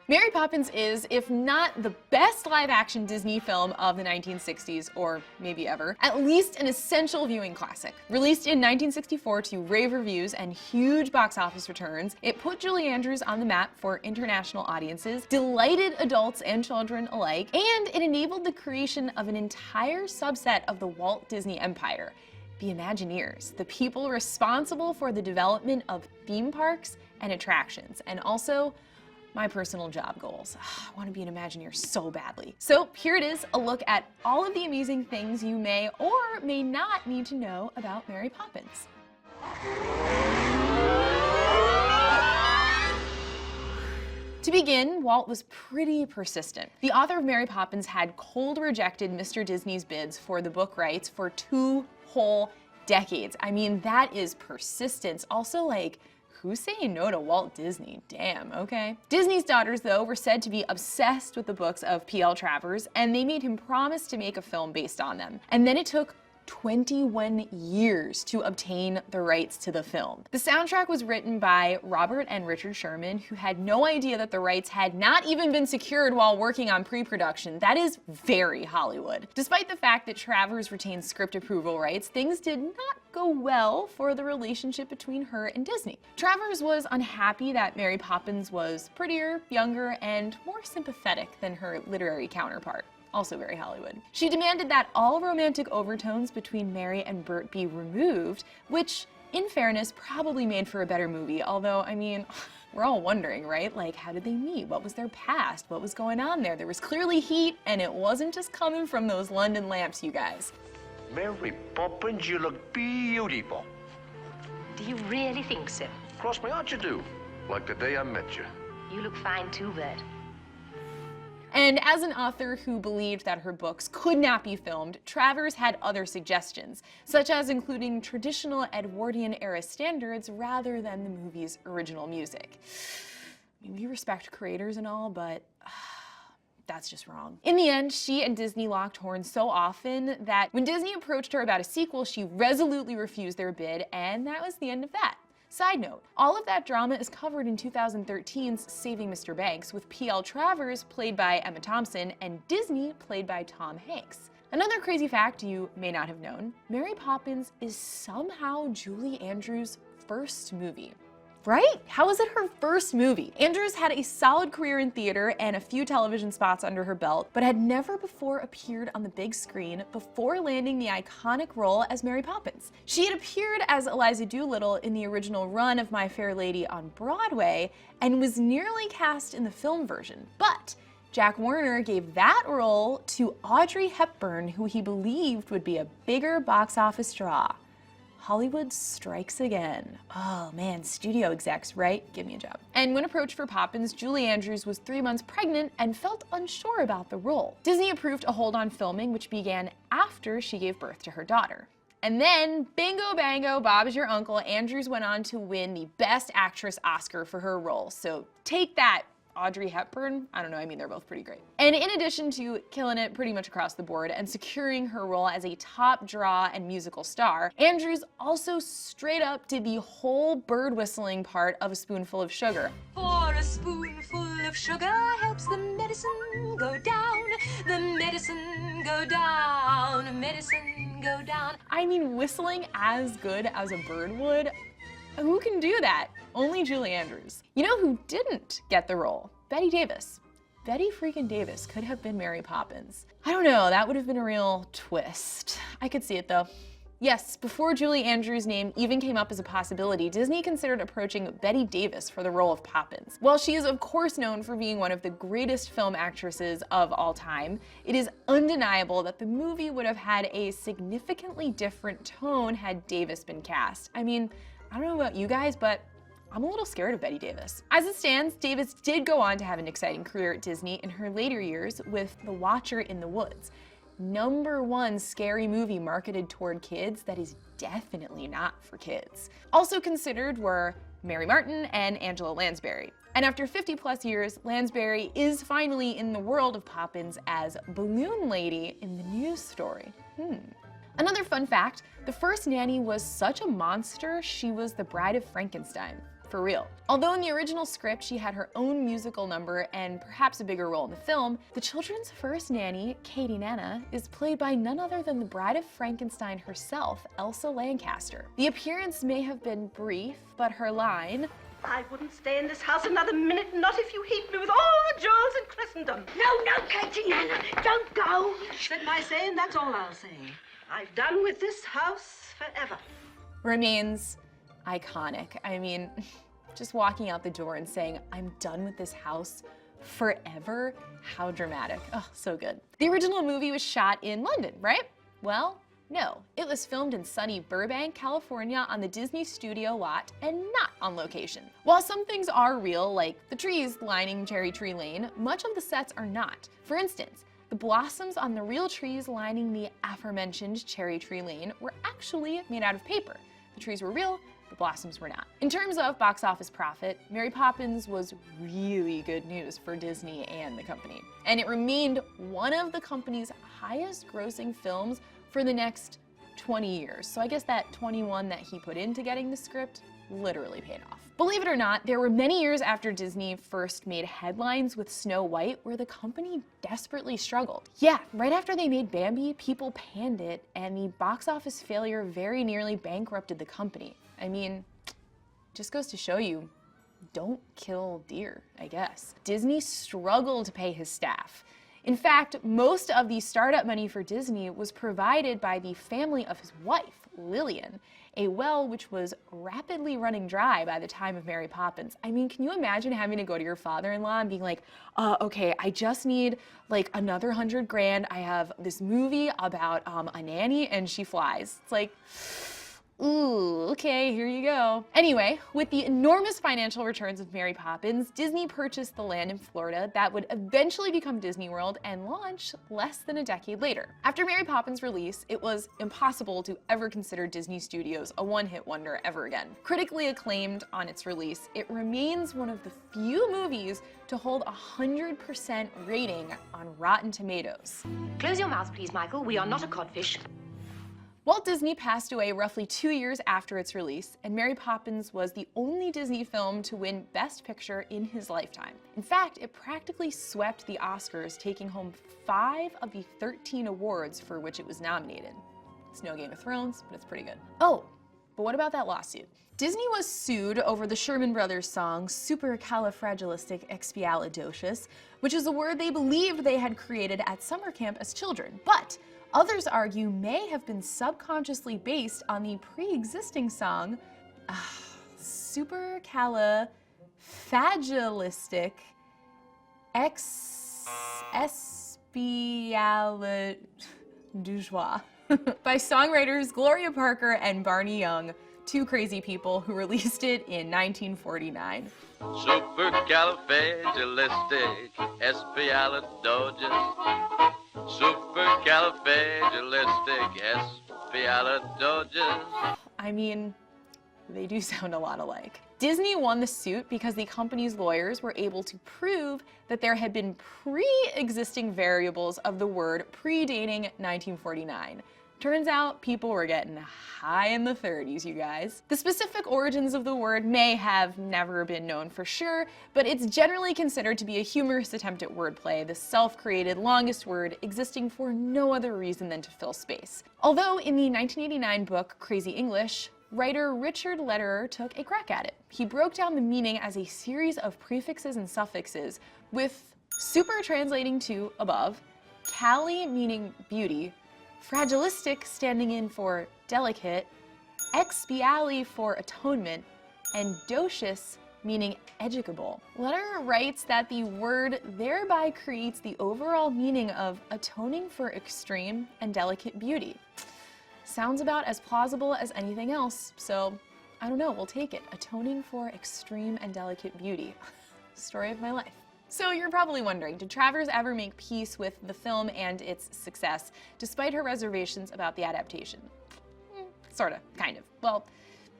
Mary Poppins is, if not the best live-action Disney film of the 1960s, or maybe ever, at least an essential viewing classic. Released in 1964 to rave reviews and huge box office returns, it put Julie Andrews on the map for international audiences, delighted adults and children alike, and it enabled the creation of an entire subset of the Walt Disney Empire. The Imagineers, the people responsible for the development of theme parks and attractions, and also my personal job goals. I want to be an Imagineer so badly. So here it is, a look at all of the amazing things you may or may not need to know about Mary Poppins. To begin, Walt was pretty persistent. The author of Mary Poppins had cold rejected Mr. Disney's bids for the book rights for 2 whole decades. I mean, that is persistence. Also, like, who's saying no to Walt Disney? Damn, okay. Disney's daughters, though, were said to be obsessed with the books of P.L. Travers, and they made him promise to make a film based on them. And then it took 21 years to obtain the rights to the film. The soundtrack was written by Robert and Richard Sherman, who had no idea that the rights had not even been secured while working on pre-production. That is very Hollywood. Despite the fact that Travers retained script approval rights, things did not go well for the relationship between her and Disney. Travers was unhappy that Mary Poppins was prettier, younger, and more sympathetic than her literary counterpart. Also very Hollywood. She demanded that all romantic overtones between Mary and Bert be removed, which, in fairness, probably made for a better movie, although, I mean, we're all wondering, right? Like, how did they meet? What was their past? What was going on there? There was clearly heat, and it wasn't just coming from those London lamps, you guys. Mary Poppins, you look beautiful. Do you really think so? Cross my heart you do, like the day I met you. You look fine too, Bert. And as an author who believed that her books could not be filmed, Travers had other suggestions, such as including traditional Edwardian-era standards rather than the movie's original music. I mean, we respect creators and all, but that's just wrong. In the end, she and Disney locked horns so often that when Disney approached her about a sequel, she resolutely refused their bid, and that was the end of that. Side note, all of that drama is covered in 2013's Saving Mr. Banks, with P.L. Travers played by Emma Thompson and Disney played by Tom Hanks. Another crazy fact you may not have known, Mary Poppins is somehow Julie Andrews' first movie. Right? How is it her first movie? Andrews had a solid career in theater and a few television spots under her belt, but had never before appeared on the big screen before landing the iconic role as Mary Poppins. She had appeared as Eliza Doolittle in the original run of My Fair Lady on Broadway and was nearly cast in the film version, but Jack Warner gave that role to Audrey Hepburn, who he believed would be a bigger box office draw. Hollywood strikes again. Oh man, studio execs, right? Give me a job. And when approached for Poppins, Julie Andrews was 3 months pregnant and felt unsure about the role. Disney approved a hold on filming, which began after she gave birth to her daughter. And then, bingo bango, Bob's your uncle, Andrews went on to win the Best Actress Oscar for her role. So take that, Audrey Hepburn. I don't know, I mean, they're both pretty great. And in addition to killing it pretty much across the board and securing her role as a top draw and musical star, Andrews also straight up did the whole bird whistling part of A Spoonful of Sugar. For a spoonful of sugar helps the medicine go down, the medicine go down, medicine go down. I mean, whistling as good as a bird would. Who can do that? Only Julie Andrews. You know who didn't get the role? Bette Davis. Bette freaking Davis could have been Mary Poppins. I don't know, that would have been a real twist. I could see it though. Yes, before Julie Andrews' name even came up as a possibility, Disney considered approaching Bette Davis for the role of Poppins. While she is of course known for being one of the greatest film actresses of all time, it is undeniable that the movie would have had a significantly different tone had Davis been cast. I mean, I don't know about you guys, but I'm a little scared of Bette Davis. As it stands, Davis did go on to have an exciting career at Disney in her later years with The Watcher in the Woods. #1 scary movie marketed toward kids that is definitely not for kids. Also considered were Mary Martin and Angela Lansbury. And after 50+ years, Lansbury is finally in the world of Poppins as Balloon Lady in the news story. Another fun fact, the first nanny was such a monster, she was the Bride of Frankenstein. for real. Although in the original script she had her own musical number and perhaps a bigger role in the film, the children's first nanny, Katie Nana, is played by none other than the Bride of Frankenstein herself, Elsa Lancaster. The appearance may have been brief, but her line, "I wouldn't stay in this house another minute, not if you heaped me with all the jewels in Christendom." No, Katie Nana, don't go. Said my say, and that's all I'll say. I've done with this house forever. remains iconic. I mean, just walking out the door and saying, "I'm done with this house forever," how dramatic. Oh, so good. The original movie was shot in London, right? Well, no. It was filmed in sunny Burbank, California on the Disney studio lot and not on location. While some things are real, like the trees lining Cherry Tree Lane, much of the sets are not. For instance, the blossoms on the real trees lining the aforementioned Cherry Tree Lane were actually made out of paper. The trees were real, the blossoms were not. In terms of box office profit, Mary Poppins was really good news for Disney and the company. And it remained one of the company's highest grossing films for the next 20 years. So I guess that 21 that he put into getting the script literally paid off. Believe it or not, there were many years after Disney first made headlines with Snow White where the company desperately struggled. Yeah, right after they made Bambi, people panned it, and the box office failure very nearly bankrupted the company. I mean, just goes to show you, don't kill deer, I guess. Disney struggled to pay his staff. In fact, most of the startup money for Disney was provided by the family of his wife, Lillian, a well which was rapidly running dry by the time of Mary Poppins. I mean, can you imagine having to go to your father-in-law and being like, okay, I just need like another 100 grand. I have this movie about a nanny and she flies. It's like, ooh, okay, here you go. Anyway, with the enormous financial returns of Mary Poppins, Disney purchased the land in Florida that would eventually become Disney World and launch less than a decade later. After Mary Poppins' release, it was impossible to ever consider Disney Studios a one-hit wonder ever again. Critically acclaimed on its release, it remains one of the few movies to hold 100% rating on Rotten Tomatoes. Close your mouth, please, Michael. We are not a codfish. Walt Disney passed away roughly 2 years after its release, and Mary Poppins was the only Disney film to win Best Picture in his lifetime. In fact, it practically swept the Oscars, taking home 5 of the 13 awards for which it was nominated. It's no Game of Thrones, but it's pretty good. Oh, but what about that lawsuit? Disney was sued over the Sherman Brothers song supercalifragilisticexpialidocious, which is a word they believed they had created at summer camp as children, but others argue may have been subconsciously based on the pre-existing song supercalifragilisticexpialidocious by songwriters Gloria Parker and Barney Young, two crazy people who released it in 1949. Supercalifragilisticexpialidocious. Supercalifragilisticexpialidocious. I mean, they do sound a lot alike. Disney won the suit because the company's lawyers were able to prove that there had been pre-existing variables of the word predating 1949. Turns out people were getting high in the 30s, you guys. The specific origins of the word may have never been known for sure, but it's generally considered to be a humorous attempt at wordplay, the self-created longest word existing for no other reason than to fill space. Although in the 1989 book Crazy English, writer Richard Lederer took a crack at it. He broke down the meaning as a series of prefixes and suffixes, with super translating to above, cali meaning beauty, fragilistic standing in for delicate, expiali for atonement, and docious meaning educable. Lederer writes that the word thereby creates the overall meaning of atoning for extreme and delicate beauty. Sounds about as plausible as anything else, so I don't know, we'll take it. Atoning for extreme and delicate beauty. Story of my life. So you're probably wondering, did Travers ever make peace with the film and its success, despite her reservations about the adaptation? Sorta, kind of. Well,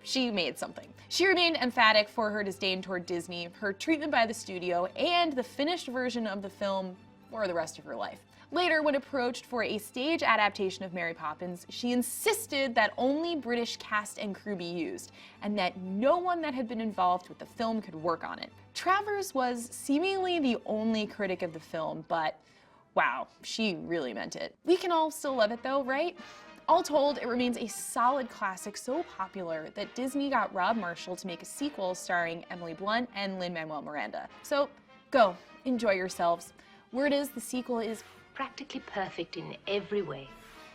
she made something. She remained emphatic for her disdain toward Disney, her treatment by the studio, and the finished version of the film for the rest of her life. Later, when approached for a stage adaptation of Mary Poppins, she insisted that only British cast and crew be used, and that no one that had been involved with the film could work on it. Travers was seemingly the only critic of the film, but wow, she really meant it. We can all still love it though, right? All told, it remains a solid classic so popular that Disney got Rob Marshall to make a sequel starring Emily Blunt and Lin-Manuel Miranda. So go, enjoy yourselves. Word is the sequel is Practically perfect in every way.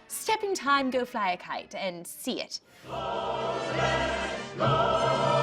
step in time, go fly a kite and see it. Go, let's go.